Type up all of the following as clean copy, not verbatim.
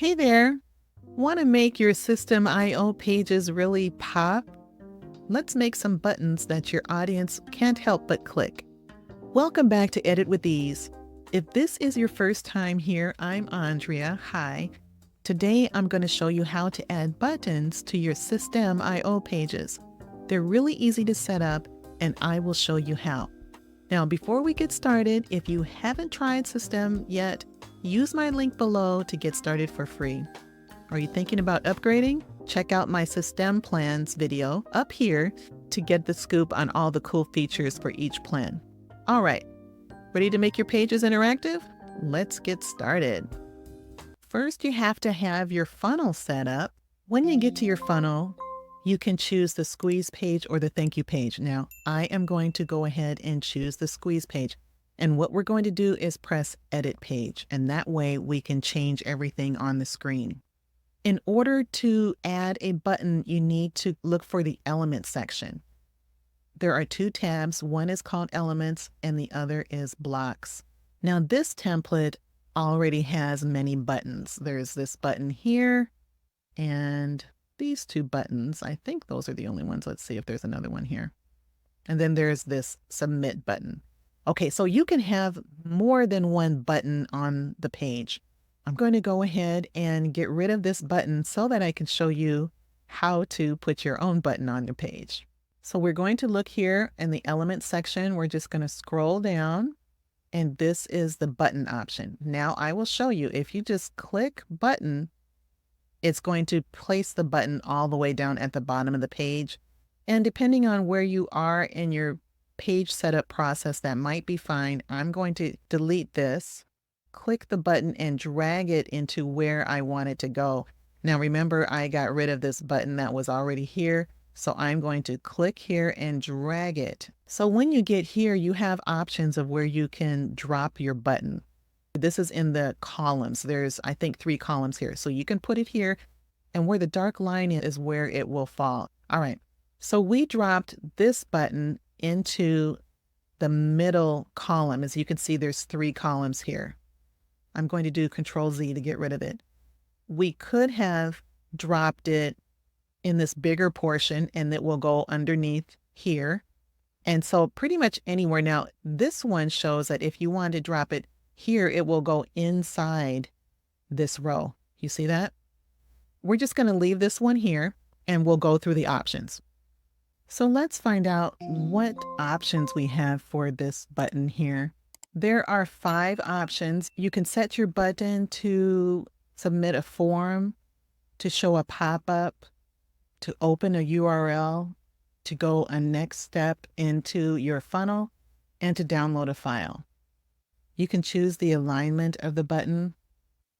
Hey there! Want to make your System I/O pages really pop? Let's make some buttons that your audience can't help but click. Welcome back to Edit with Ease. If this is your first time here, I'm Andrea. Hi. Today I'm going to show you how to add buttons to your System I/O pages. They're really easy to set up, and I will show you how. Now, before we get started, if you haven't tried Systeme yet, use my link below to get started for free. Are you thinking about upgrading? Check out my Systeme plans video up here to get the scoop on all the cool features for each plan. All right, ready to make your pages interactive? Let's get started. First, you have to have your funnel set up. When you get to your funnel, you can choose the squeeze page or the thank you page. Now, I am going to go ahead and choose the squeeze page. And what we're going to do is press edit page, and that way we can change everything on the screen. In order to add a button, you need to look for the Elements section. There are two tabs. One is called Elements and the other is Blocks. Now, this template already has many buttons. There's this button here and these two buttons. I think those are the only ones. Let's see if there's another one here. And then there's this submit button. Okay, so you can have more than one button on the page. I'm going to go ahead and get rid of this button so that I can show you how to put your own button on your page. So we're going to look here in the Elements section. We're just going to scroll down, and this is the button option. Now I will show you, if you just click button, it's going to place the button all the way down at the bottom of the page. And depending on where you are in your page setup process, that might be fine. I'm going to delete this, click the button and drag it into where I want it to go. Now remember, I got rid of this button that was already here. So I'm going to click here and drag it. So when you get here, you have options of where you can drop your button. This is in the columns. There's, I think, 3 columns here. So you can put it here, and where the dark line is where it will fall. All right. So we dropped this button into the middle column. As you can see, there's 3 columns here. I'm going to do Control Z to get rid of it. We could have dropped it in this bigger portion, and it will go underneath here. And so pretty much anywhere. Now, this one shows that if you want to drop it here, it will go inside this row. You see that? We're just going to leave this one here, and we'll go through the options. So let's find out what options we have for this button here. There are 5 options. You can set your button to submit a form, to show a pop-up, to open a URL, to go a next step into your funnel, and to download a file. You can choose the alignment of the button.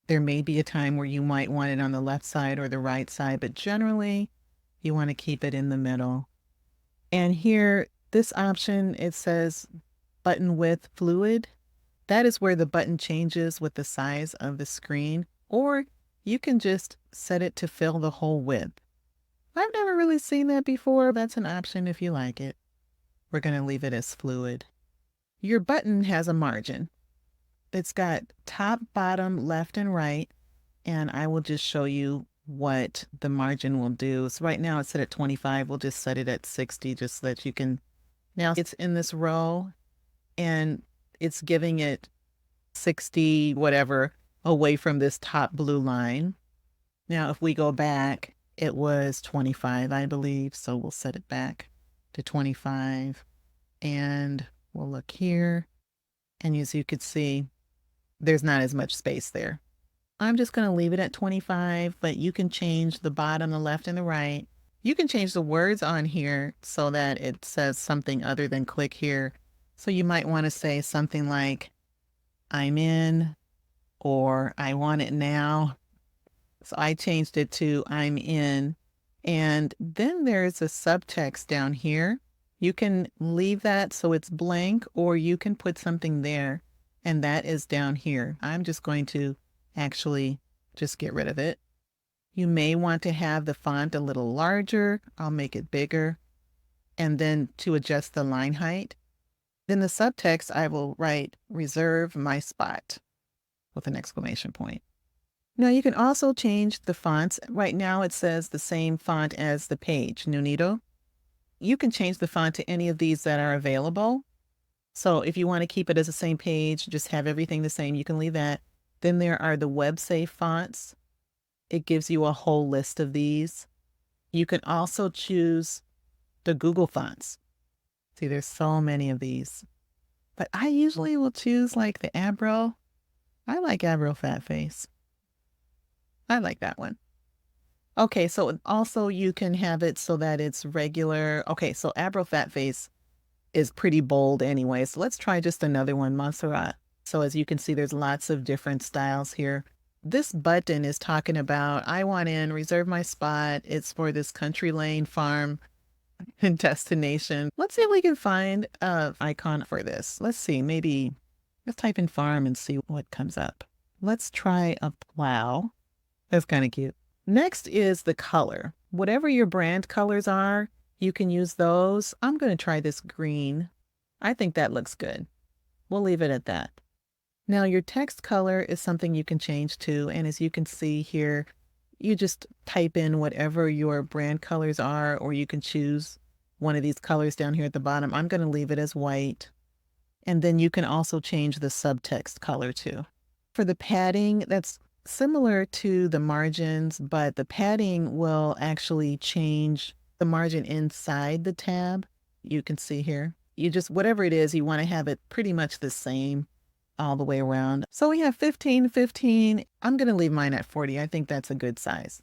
There may be a time where you might want it on the left side or the right side, but generally you want to keep it in the middle. And here, this option, it says button width fluid. That is where the button changes with the size of the screen, or you can just set it to fill the whole width. I've never really seen that before. That's an option if you like it. We're going to leave it as fluid. Your button has a margin. It's got top, bottom, left, and right. And I will just show you what the margin will do. So right now it's set at 25. We'll just set it at 60 just so that you can. Now it's in this row and it's giving it 60 whatever away from this top blue line. Now if we go back, it was 25, I believe. So we'll set it back to 25 and we'll look here. And as you could see, there's not as much space there. I'm just going to leave it at 25, but you can change the bottom, the left, and the right. You can change the words on here so that it says something other than click here. So you might want to say something like, I'm in, or I want it now. So I changed it to I'm in. And then there's a subtext down here. You can leave that so it's blank, or you can put something there, and that is down here. I'm just going to actually just get rid of it. You may want to have the font a little larger. I'll make it bigger. And then to adjust the line height. Then the subtext, I will write reserve my spot with an exclamation point. Now you can also change the fonts. Right now it says the same font as the page, Nunito. You can change the font to any of these that are available. So if you want to keep it as the same page, just have everything the same, you can leave that. Then there are the web safe fonts. It gives you a whole list of these. You can also choose the Google fonts. See, there's so many of these. But I usually will choose like the Abro. I like Abro Fat Face. I like that one. Okay, so also you can have it so that it's regular. Okay, so Abro Fat Face is pretty bold anyway. So let's try just another one, Montserrat. So as you can see, there's lots of different styles here. This button is talking about, I want in, reserve my spot. It's for this country lane farm and destination. Let's see if we can find an icon for this. Let's see, maybe let's type in farm and see what comes up. Let's try a plow. That's kind of cute. Next is the color. Whatever your brand colors are, you can use those. I'm going to try this green. I think that looks good. We'll leave it at that. Now your text color is something you can change too. And as you can see here, you just type in whatever your brand colors are, or you can choose one of these colors down here at the bottom. I'm going to leave it as white. And then you can also change the subtext color too. For the padding, that's similar to the margins, but the padding will actually change the margin inside the tab. You can see here. You just, whatever it is, you want to have it pretty much the same all the way around. So we have 15, 15. I'm going to leave mine at 40. I think that's a good size.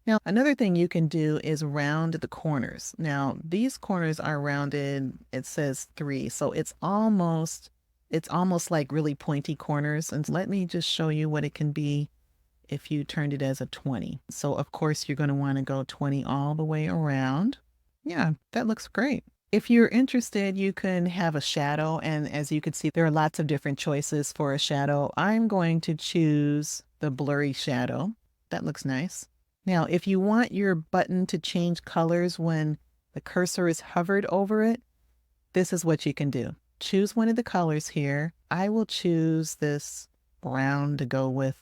Now, another thing you can do is round the corners. Now, these corners are rounded, it says 3. So it's almost like really pointy corners. And let me just show you what it can be if you turned it as a 20. So of course you're going to want to go 20 all the way around. Yeah, that looks great. If you're interested, you can have a shadow. And as you can see, there are lots of different choices for a shadow. I'm going to choose the blurry shadow. That looks nice. Now, if you want your button to change colors when the cursor is hovered over it, this is what you can do. Choose one of the colors here. I will choose this brown to go with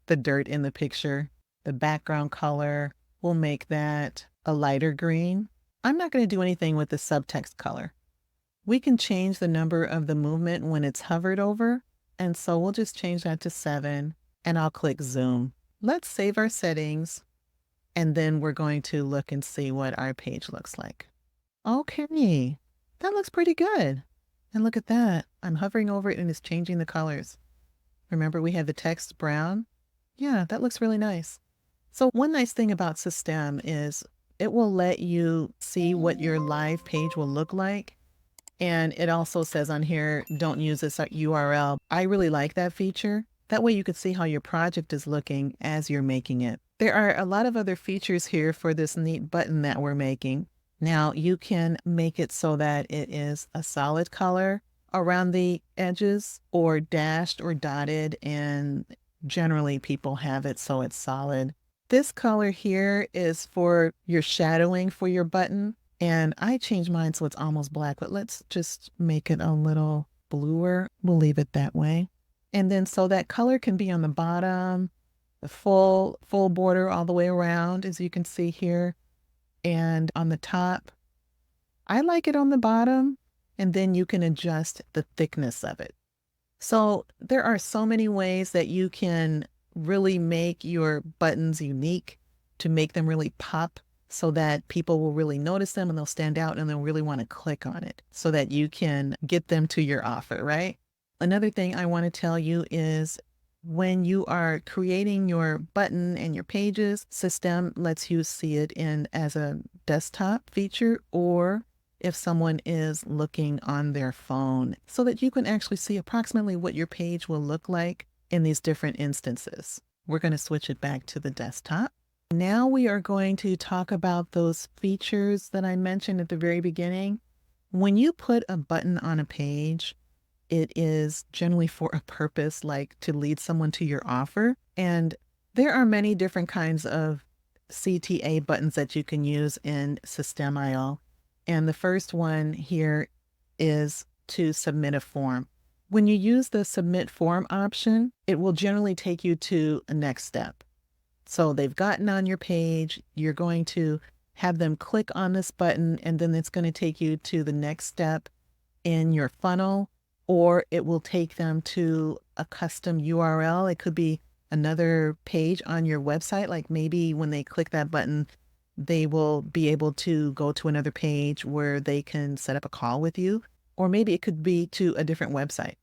the dirt in the picture. The background color, we'll make that a lighter green. I'm not going to do anything with the subtext color. We can change the number of the movement when it's hovered over. And so we'll just change that to 7 and I'll click zoom. Let's save our settings. And then we're going to look and see what our page looks like. Okay, that looks pretty good. And look at that. I'm hovering over it and it's changing the colors. Remember we had the text brown? Yeah, that looks really nice. So one nice thing about Systeme is it will let you see what your live page will look like. And it also says on here, don't use this URL. I really like that feature. That way you can see how your project is looking as you're making it. There are a lot of other features here for this neat button that we're making. Now you can make it so that it is a solid color around the edges or dashed or dotted, and generally people have it so it's solid. This color here is for your shadowing for your button, and I changed mine so it's almost black, but let's just make it a little bluer. We'll leave it that way. And then so that color can be on the bottom, the full border all the way around, as you can see here. And on the top, I like it on the bottom, and then you can adjust the thickness of it. So there are so many ways that you can really make your buttons unique to make them really pop so that people will really notice them and they'll stand out and they'll really want to click on it so that you can get them to your offer, right? Another thing I want to tell you is when you are creating your button and your pages, Systeme lets you see it in as a desktop feature, or if someone is looking on their phone, so that you can actually see approximately what your page will look like in these different instances. We're going to switch it back to the desktop. Now we are going to talk about those features that I mentioned at the very beginning. When you put a button on a page, it is generally for a purpose, like to lead someone to your offer. And there are many different kinds of CTA buttons that you can use in Systeme.io. And the first one here is to submit a form. When you use the submit form option, it will generally take you to a next step. So they've gotten on your page, you're going to have them click on this button, and then it's going to take you to the next step in your funnel, or it will take them to a custom URL. It could be another page on your website. Like maybe when they click that button, they will be able to go to another page where they can set up a call with you, or maybe it could be to a different website.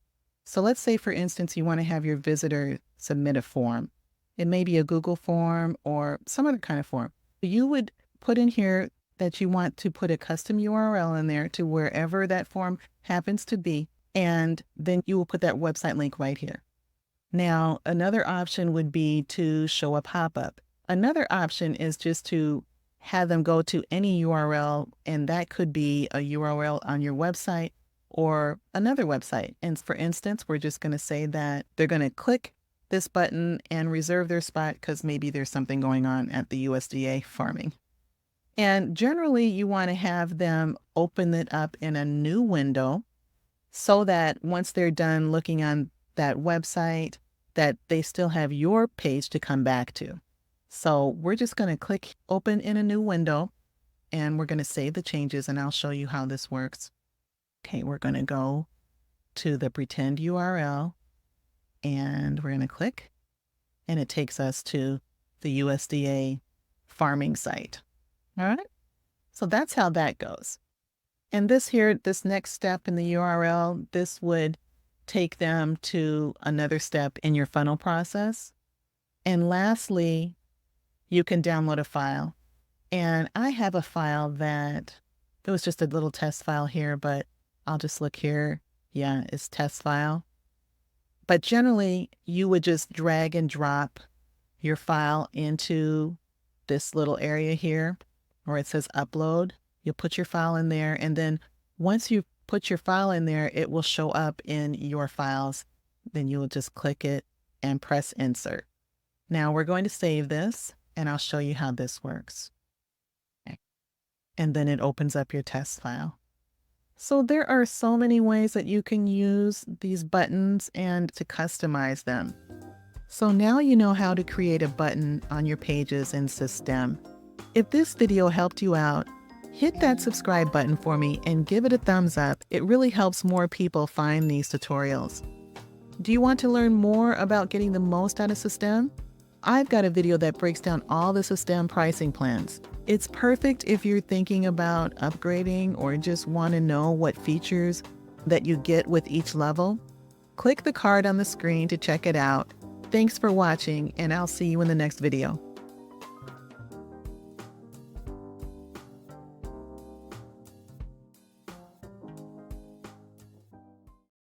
So let's say, for instance, you want to have your visitor submit a form. It may be a Google form or some other kind of form. You would put in here that you want to put a custom URL in there to wherever that form happens to be, and then you will put that website link right here. Now, another option would be to show a pop-up. Another option is just to have them go to any URL, and that could be a URL on your website or another website. And for instance, we're just going to say that they're going to click this button and reserve their spot because maybe there's something going on at the USDA farming. And generally, you want to have them open it up in a new window so that once they're done looking on that website, that they still have your page to come back to. So we're just going to click open in a new window, and we're going to save the changes, and I'll show you how this works. Okay, we're going to go to the pretend URL, and we're going to click, and it takes us to the USDA farming site. All right, so that's how that goes. And this next step in the URL, this would take them to another step in your funnel process. And lastly, you can download a file. And I have a file that, it was just a little test file here, but I'll just look here. Yeah, it's test file. But generally, you would just drag and drop your file into this little area here where it says upload. You'll put your file in there, and then once you put your file in there, it will show up in your files. Then you will just click it and press insert. Now we're going to save this, and I'll show you how this works. Okay. And then it opens up your test file. So there are so many ways that you can use these buttons and to customize them. So now you know how to create a button on your pages in Systeme. If this video helped you out, hit that subscribe button for me and give it a thumbs up. It really helps more people find these tutorials. Do you want to learn more about getting the most out of Systeme? I've got a video that breaks down all the Systeme pricing plans. It's perfect if you're thinking about upgrading or just want to know what features that you get with each level. Click the card on the screen to check it out. Thanks for watching, and I'll see you in the next video.